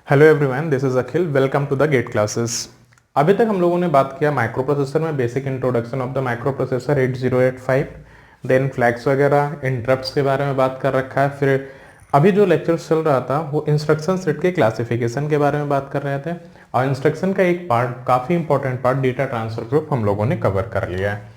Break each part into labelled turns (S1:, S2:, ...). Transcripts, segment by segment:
S1: Hello everyone, this is Akhil. Welcome to the GATE classes. अभी तक हम लोगों ने बात किया माइक्रो प्रोसेसर में basic introduction of the microprocessor 8085, then flags वगैरह इंटरप्ट्स के बारे में बात कर रखा है। फिर अभी जो लेक्चर चल रहा था वो इंस्ट्रक्शन सेट के क्लासिफिकेशन के बारे में बात कर रहे थे, और इंस्ट्रक्शन का एक पार्ट, काफ़ी important part, data transfer group हम लोगों ने कवर कर लिया है।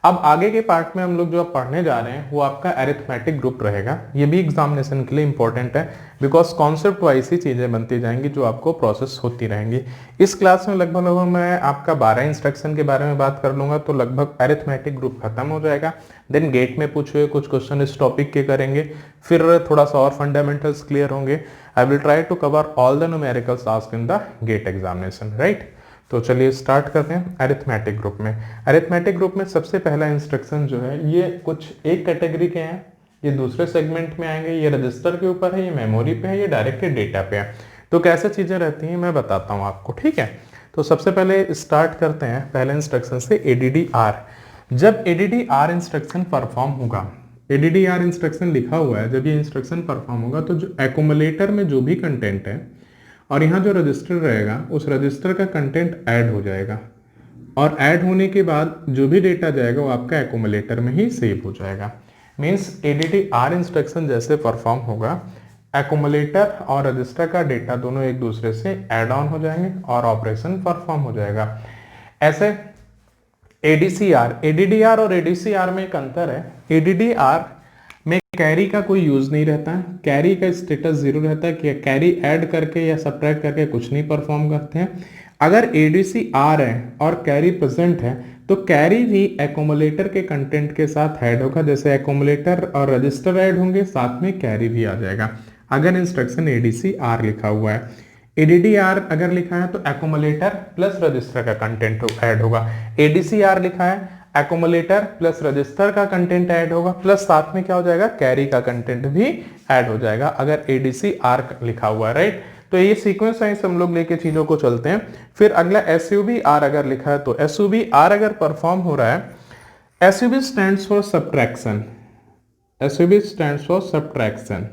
S1: अब आगे के पार्ट में हम लोग जो अब पढ़ने जा रहे हैं वो आपका अरिथमेटिक ग्रुप रहेगा। ये भी एग्जामिनेशन के लिए इंपॉर्टेंट है, बिकॉज कॉन्सेप्ट वाइज ही चीज़ें बनती जाएंगी जो आपको प्रोसेस होती रहेंगी। इस क्लास में लगभग मैं आपका 12 इंस्ट्रक्शन के बारे में बात कर लूँगा, तो लगभग अरिथमेटिक ग्रुप खत्म हो जाएगा। देन गेट में पूछे हुए कुछ क्वेश्चन इस टॉपिक के करेंगे, फिर थोड़ा सा और फंडामेंटल्स क्लियर होंगे। I will try to cover all the numericals asked in the GATE examination, right. तो चलिए स्टार्ट करते हैं अरिथमेटिक ग्रुप में। अरिथमेटिक ग्रुप में सबसे पहला इंस्ट्रक्शन जो है ये कुछ एक कैटेगरी के हैं, ये दूसरे सेगमेंट में आएंगे। ये रजिस्टर के ऊपर है, ये मेमोरी पे है, ये डायरेक्ट डेटा पे है। तो कैसे चीज़ें रहती हैं मैं बताता हूँ आपको, ठीक है। तो सबसे पहले स्टार्ट करते हैं पहले इंस्ट्रक्शन से, ADDR। जब ADDR इंस्ट्रक्शन परफॉर्म होगा, ADDR इंस्ट्रक्शन लिखा हुआ है, जब ये इंस्ट्रक्शन परफॉर्म होगा तो जो एक्यूमुलेटर में जो भी कंटेंट है और यहाँ जो रजिस्टर रहेगा उस रजिस्टर का कंटेंट ऐड हो जाएगा, और ऐड होने के बाद जो भी डेटा जाएगा वो आपका एक्यूमुलेटर में ही सेव हो जाएगा। मीन्स ADDR इंस्ट्रक्शन जैसे परफॉर्म होगा, एक्यूमुलेटर और रजिस्टर का डेटा दोनों एक दूसरे से ऐड ऑन हो जाएंगे और ऑपरेशन परफॉर्म हो जाएगा। ऐसे ADDR और ADCR में एक अंतर है। ADDR में कैरी का कोई यूज नहीं रहता है, कैरी का स्टेटस जीरो रहता है कि कैरी ऐड करके या सब्ट्रैक्ट करके कुछ नहीं परफॉर्म करते हैं। अगर ADCR है और कैरी प्रेजेंट है तो कैरी भी एक्यूमुलेटर के कंटेंट के साथ ऐड होगा। जैसे एक्यूमुलेटर और रजिस्टर ऐड होंगे, साथ में कैरी भी आ जाएगा अगर इंस्ट्रक्शन ADCR लिखा हुआ है। ADDR अगर लिखा है तो एक्यूमुलेटर प्लस रजिस्टर का कंटेंट ऐड होगा। ADCR लिखा है एक्यूमुलेटर प्लस रजिस्टर का कंटेंट ऐड होगा, प्लस साथ में क्या हो जाएगा, कैरी का कंटेंट भी ऐड हो जाएगा अगर ADCR लिखा हुआ है, राइट। तो ये सीक्वेंस वाइज हम लोग लेके चीजों को चलते हैं। फिर अगला SUBR अगर लिखा है तो SUBR अगर परफॉर्म हो रहा है, SUB stands for subtraction, SUB stands for subtraction.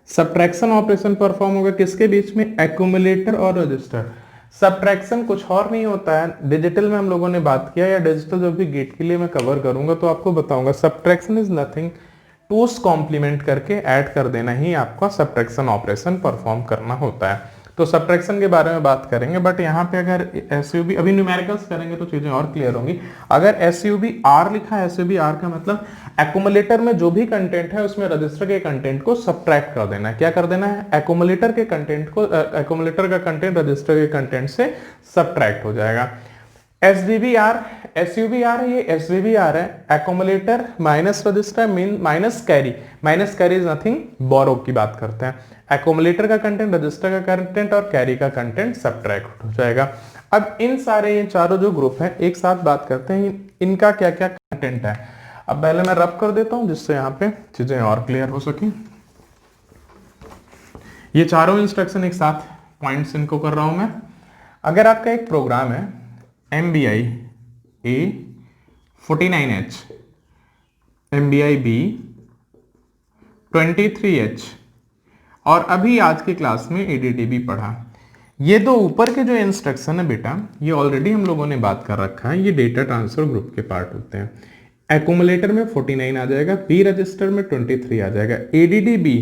S1: Subtraction operation perform होगा किसके बीच में, एक्यूमुलेटर और रजिस्टर। सब्ट्रैक्शन कुछ और नहीं होता है, डिजिटल में हम लोगों ने बात किया, या डिजिटल जो भी गेट के लिए मैं कवर करूंगा तो आपको बताऊंगा। सब्ट्रैक्शन इज नथिंग, टूस कॉम्प्लीमेंट करके ऐड कर देना ही आपका सब्ट्रैक्शन ऑपरेशन परफॉर्म करना होता है। तो सब्ट्रैक्शन के बारे में बात करेंगे, बट यहाँ पे अगर SUB, अभी न्यूमेरिकल्स करेंगे तो चीजें और क्लियर होंगी। अगर SUBR लिखा है, SUBR का मतलब एक्यूमुलेटर में जो भी कंटेंट है उसमें रजिस्टर के कंटेंट को सब्ट्रैक्ट कर देना है। क्या कर देना है, एक्यूमुलेटर के कंटेंट को, एक्यूमुलेटर का कंटेंट रजिस्टर के कंटेंट से सब्ट्रैक्ट हो जाएगा। SUBR है, ये SUBR है, accumulator minus register minus carry. Minus carry is nothing, borrow की बात करते हैं। एक्यूमुलेटर का कंटेंट, रजिस्टर का कंटेंट और कैरी का कंटेंट सब्ट्रैक्ट हो जाएगा। अब इन सारे ये चारों जो ग्रुप हैं एक साथ बात करते हैं, इनका क्या क्या कंटेंट है। अब पहले मैं रब कर देता हूं जिससे यहाँ पे चीजें और क्लियर हो सके। ये चारों इंस्ट्रक्शन एक साथ पॉइंट्स इनको कर रहा हूं मैं। अगर आपका एक प्रोग्राम है MBI A 49H, MBI B 23H, और अभी आज की क्लास में ADDB पढ़ा। ये दो ऊपर के जो इंस्ट्रक्शन है बेटा, ये ऑलरेडी हम लोगों ने बात कर रखा है, ये डेटा ट्रांसफर ग्रुप के पार्ट होते हैं। एक्यूमुलेटर में 49 आ जाएगा, B रजिस्टर में 23 आ जाएगा। ADDB,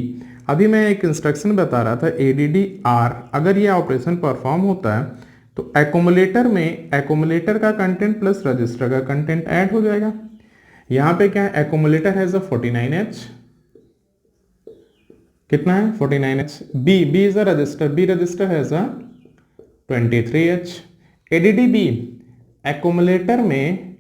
S1: अभी मैं एक इंस्ट्रक्शन बता रहा था, ADDR अगर ये ऑपरेशन परफॉर्म होता है तो एक्यूमुलेटर में एक्यूमुलेटर का कंटेंट प्लस रजिस्टर का कंटेंट ऐड हो जाएगा। यहां पे क्या है, एक्यूमुलेटर हैज अ 49H, कितना है 49H। B is a resistor, B register has a 23H। ADDB accumulator में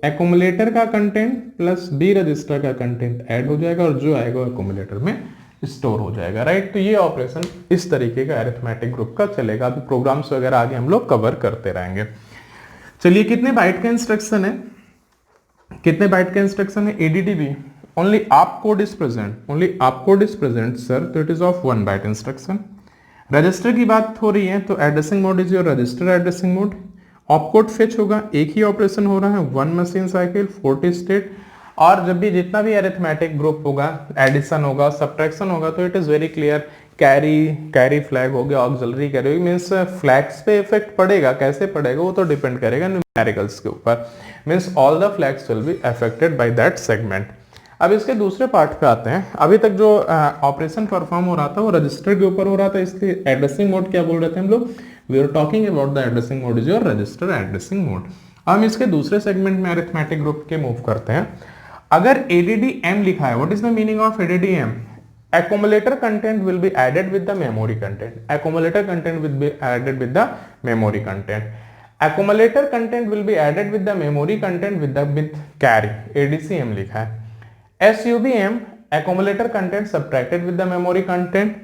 S1: एक्यूमुलेटर का कंटेंट प्लस B रजिस्टर का कंटेंट ऐड हो जाएगा, और जो आएगा एक्यूमुलेटर में स्टोर हो जाएगा, राइट। तो ये ऑपरेशन इस तरीके का अरिथमेटिक ग्रुप का चलेगा। अभी प्रोग्राम्स वगैरह आगे हम लोग कवर करते रहेंगे। चलिए, कितने बाइट का इंस्ट्रक्शन है, कितने बाइट का इंस्ट्रक्शन है ADDB, only opcode is present, only opcode is present sir, तो it is of 1 byte instruction. Register की बात हो रही है तो addressing mode is your register addressing mode. Opcode fetch होगा, एक ही ऑपरेशन हो रहा है, 1 मशीन साइकिल 40 स्टेट। और जब भी जितना भी अरिथमेटिक ग्रुप होगा, एडिशन होगा, सब्ट्रैक्शन होगा, तो it is very clear carry flag हो गया, ऑक्सिलरी कैरी हो गया, मीन्स फ्लैग्स पे इफेक्ट पड़ेगा, कैसे पड़ेगा वो तो डिपेंड करेगा न्यूमेरिकल्स के ऊपर, means all the flags will be affected by that segment. अब इसके दूसरे पार्ट पे आते हैं। अभी तक जो ऑपरेशन परफॉर्म हो रहा था वो रजिस्टर के ऊपर हो रहा था, इसलिए एड्रेसिंग मोड क्या बोल रहे थे हम लोग, we are talking about the addressing mode is your register addressing mode. हम इसके दूसरे सेगमेंट में अरिथमेटिक ग्रुप के मूव करते हैं। अगर ADDM लिखा है, what is the meaning of ADDM? accumulator content will be added with the memory content, accumulator content will be added with the memory content, accumulator content will be added with the memory content with carry, ADCM लिखा है। SUBM accumulator content subtracted with the memory content,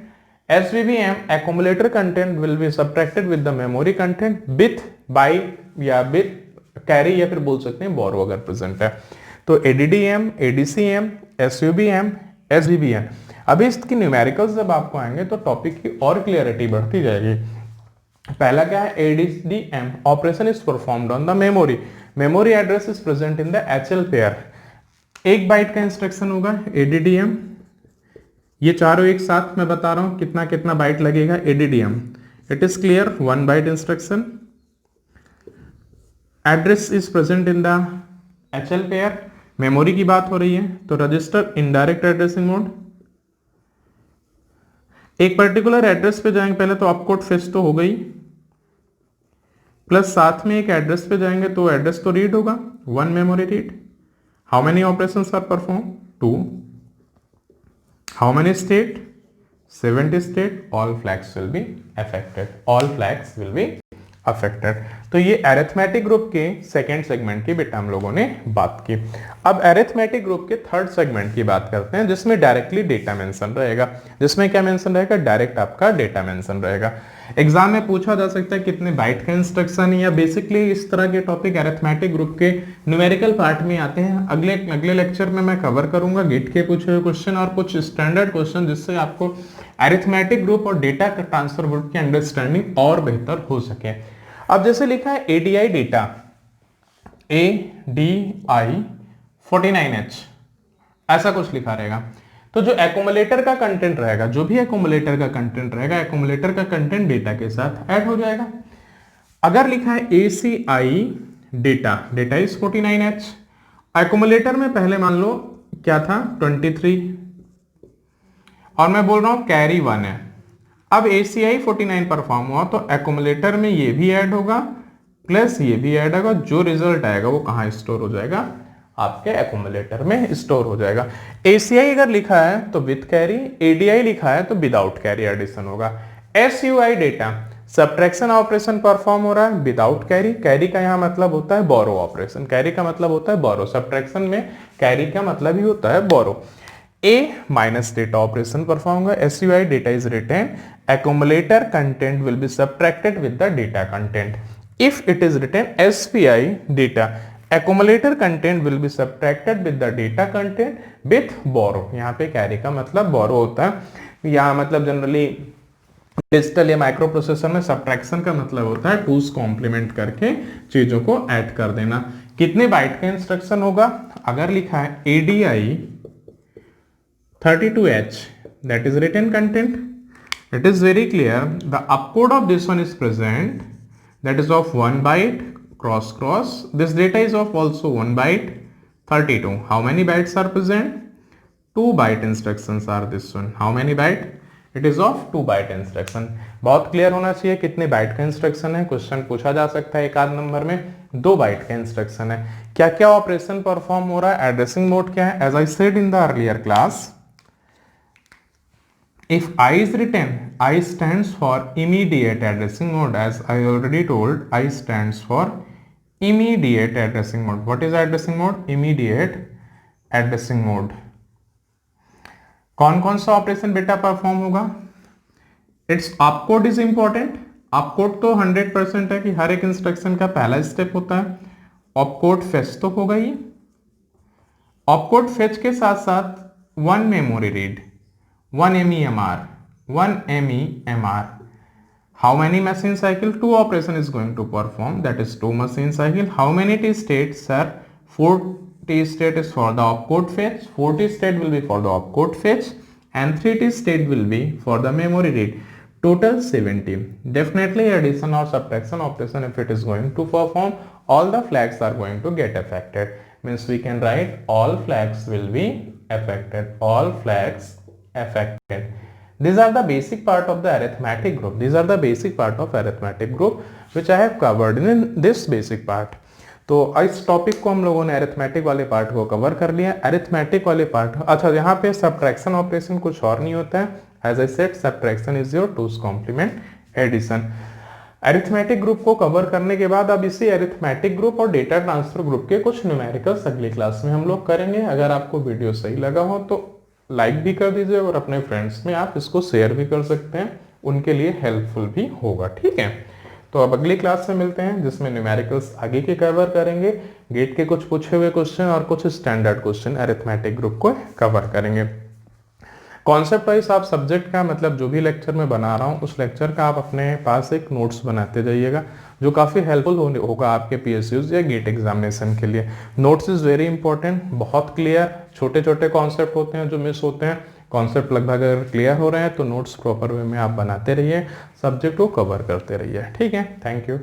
S1: SVBM accumulator content will be subtracted with the memory content with by या with carry या फिर बोल सकते हैं borrow अगर present है। तो ADDM, ADCM, SUBM, SVBM, अभी इसकी न्यूमेरिकल्स जब आपको आएंगे तो टॉपिक की और क्लियरिटी बढ़ती जाएगी। पहला क्या है, ADDM operation is performed on the memory, memory address is present in the HL pair. 1 byte का इंस्ट्रक्शन होगा ADDM, ये चारों एक साथ मैं बता रहा हूं कितना कितना बाइट लगेगा ADDM, it is clear, 1 byte instruction, address is present in the HL pair, memory की बात हो रही है तो रजिस्टर इनडायरेक्ट एड्रेसिंग मोड, एक पर्टिकुलर एड्रेस पे जाएंगे पहले तो ऑपकोड फेच तो हो गई, प्लस साथ में एक एड्रेस पे जाएंगे तो एड्रेस तो रीड होगा, 1 memory read. How many operations are perform, 2। How many state, 70 state, all flags will be affected, all flags will be affected. तो ये अरिथमेटिक ग्रुप के सेकेंड सेगमेंट की बेटा हम लोगों ने बात की। अब अरिथमेटिक ग्रुप के थर्ड सेगमेंट की बात करते हैं जिसमें डायरेक्टली डेटा मेंशन रहेगा। जिसमें क्या मेंशन रहेगा, डायरेक्ट आपका डेटा मेंशन रहेगा। एग्जाम में पूछा जा सकता है कितने बाइट का इंस्ट्रक्शन, या बेसिकली इस तरह के टॉपिक अरिथमेटिक ग्रुप के न्यूमेरिकल पार्ट में आते हैं। अगले लेक्चर में मैं कवर करूंगा गेट के पूछे हुए क्वेश्चन और कुछ स्टैंडर्ड क्वेश्चन, जिससे आपको अरिथमेटिक ग्रुप और डेटा ट्रांसफर ग्रुप की अंडरस्टैंडिंग और बेहतर हो सके। अब जैसे लिखा है ADI डेटा, ADI 49H ऐसा कुछ लिखा रहेगा, तो जो एक्यूमुलेटर का कंटेंट रहेगा, जो भी एक्यूमुलेटर का कंटेंट रहेगा, एक्यूमुलेटर का कंटेंट डेटा के साथ ऐड हो जाएगा। अगर लिखा है ACI data, data is 49H, accumulator में पहले मान लो क्या था 23 और मैं बोल रहा हूं कैरी 1 है। अब ACI 49 परफॉर्म हुआ तो एक्यूमुलेटर में ये भी ऐड होगा प्लस ये भी ऐड होगा, जो रिजल्ट आएगा वो कहां स्टोर हो जाएगा, आपके एक्यूमुलेटर में स्टोर हो जाएगा। ACI अगर लिखा है तो विद कैरी, ADI लिखा है तो विदाउट कैरी एडिशन होगा। SUI data subtraction operation perform हो रहा है विदाउट कैरी, कैरी का यहाँ मतलब होता है बोरो ऑपरेशन, कैरी का मतलब होता है बोरो, सब्ट्रैक्शन में कैरी का मतलब ही होता है borrow. A minus data operation perform होगा, SUI data is written, accumulator content will be subtracted with the data content. If it is written SPI data, accumulator content will be subtracted with the data content with borrow. यहाँ पे carry का मतलब borrow होता है, यहाँ मतलब generally digital या micro processor में सब्ट्रैक्शन का मतलब होता है टूज कॉम्प्लीमेंट करके चीजों को ऐड कर देना। कितने बाइट का इंस्ट्रक्शन होगा, अगर लिखा है ADI 32H that is written content, it is very clear the opcode of this one is present, that is of 1 byte cross cross, this data is of also 1 byte 32. How many bytes are present, 2 byte instructions are this one. How many byte, it is of 2 byte instruction. बहुत clear होना चाहिए कितने bite का instruction है, question पूछा जा सकता है एक आध नंबर में। 2 बाइट का इंस्ट्रक्शन है। क्या क्या ऑपरेशन परफॉर्म हो रहा है, एड्रेसिंग मोड क्या है, as I said in the earlier class, if I is written, I stands for immediate addressing mode. As I already told, I stands for immediate addressing mode. What is addressing mode? Immediate addressing mode. कौन कौन सा operation बेटा perform होगा, it's opcode is important. Opcode तो 100% है कि हर एक instruction का पहला स्टेप होता है। ऑपकोड फेच तो होगा ही, ऑपकोड फेच के साथ साथ 1 memory read, 1 MEMR. How many machine cycle, 2 operation is going to perform, that is 2 machine cycle. How many T states, sir? 4 T state is for the opcode fetch, 4 T state will be for the opcode fetch and 3T state will be for the memory read total 70. Definitely addition or subtraction operation, if it is going to perform, all the flags are going to get affected. Means we can write all flags will be affected. All flags affected. These are the basic part of the arithmetic group. These are the basic part of arithmetic group which I have covered in this basic part. तो इस topic को हम लोगों ने arithmetic वाले part को cover कर लिया. अरिथमेटिक वाले पार्ट, अच्छा यहाँ पे सब्ट्रैक्शन ऑपरेशन कुछ और नहीं होता है. As I said subtraction is your two's complement addition. Arithmetic group को कवर करने के बाद अब इसी अरिथमेटिक ग्रुप और डेटा ट्रांसफर ग्रुप के कुछ न्यूमेरिकल्स अगली क्लास में हम लोग करेंगे. अगर आपको वीडियो सही लगा हो तो लाइक भी कर दीजिए और अपने फ्रेंड्स में आप इसको शेयर भी कर सकते हैं, उनके लिए हेल्पफुल भी होगा. ठीक है, तो अब अगली क्लास में मिलते हैं जिसमें न्यूमेरिकल्स आगे के कवर करेंगे. गेट के कुछ पूछे हुए क्वेश्चन और कुछ स्टैंडर्ड क्वेश्चन अरिथमेटिक ग्रुप को कवर करेंगे. कॉन्सेप्ट वाइज आप सब्जेक्ट का मतलब जो भी लेक्चर मैं बना रहा हूँ उस लेक्चर का आप अपने पास एक नोट्स बनाते जाइएगा जो काफ़ी हेल्पफुल होगा आपके पीएसयूज या गेट एग्जामिनेशन के लिए. नोट्स इज़ वेरी इंपॉर्टेंट, बहुत क्लियर, छोटे छोटे कॉन्सेप्ट होते हैं जो मिस होते हैं. कॉन्सेप्ट लगभग अगर क्लियर हो रहे हैं तो नोट्स प्रॉपर वे में आप बनाते रहिए, सब्जेक्ट को कवर करते रहिए. ठीक है, थैंक यू.